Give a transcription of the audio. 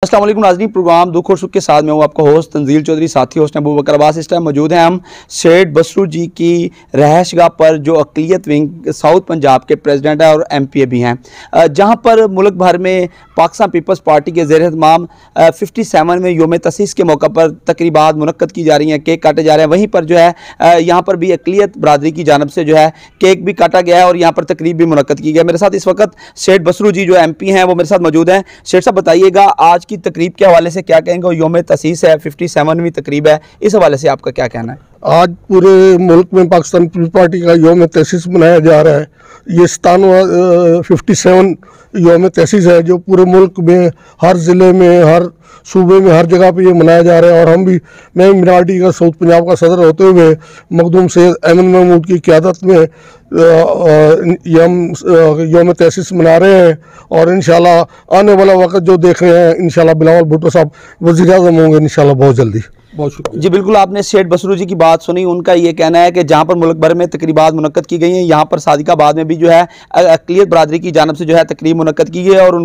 अस्सलाम वालेकुम नाज़रीन, प्रोग्राम दुख और सुख के साथ में हूँ आपका होस्ट तंजील चौधरी, साथी होस्ट अबू बकर अब्बास। इस टाइम मौजूद हैं हम सेठ बसरू जी की रहशगाह पर, जो अक़लियत विंग साउथ पंजाब के प्रेसिडेंट है और MP भी हैं, जहाँ पर मुल्क भर में पाकिस्तान पीपल्स पार्टी के ज़ेर एहतमाम 57 में योम तसीस के मौका पर तकरीबात मुनक्कद की जा रही हैं, केक काटे जा रहे हैं। वहीं पर जो है यहाँ पर भी अक़लियत बरादरी की जानब से जो है केक भी काटा गया है और यहाँ पर तकरीब भी मुनक्कद की गई है। मेरे साथ इस वक्त सेठ बसरू जी जो MP हैं वो मेरे साथ मौजूद हैं। सेठ साहब बताइएगा, आज की तकरीब के हवाले से क्या कहेंगे? योम तसीस है, 57वीं तकरीब है, इस हवाले से आपका क्या कहना है? आज पूरे मुल्क में पाकिस्तान पीपल्स पार्टी का योम तसीस मनाया जा रहा है। ये 57 योम तसीस है जो पूरे मुल्क में हर ज़िले में, हर सूबे में, हर जगह पे ये मनाया जा रहा है। और हम भी, मैं मिनार्टी का साउथ पंजाब का सदर होते हुए मखदूम सैयद अहमद महमूद की क़यादत में योम तसीस मना रहे हैं। और इंशाल्लाह आने वाला वक्त जो देख रहे हैं, इंशाल्लाह बिलावल भुट्टो साहब वज़ीर-ए-आज़म होंगे इंशाल्लाह बहुत जल्दी। बहुत शुक्रिया जी बिल्कुल, आपने सेठ बसरू जी की बात सुनी। उनका ये कहना है कि जहाँ पर मुल्क भर में तकरीबात मुनक्कद की गई हैं, यहाँ पर सादिकाबाद में भी जो है अक़लियत बरादरी की जानब से जो है तकरीब मुनक्कद की गई है और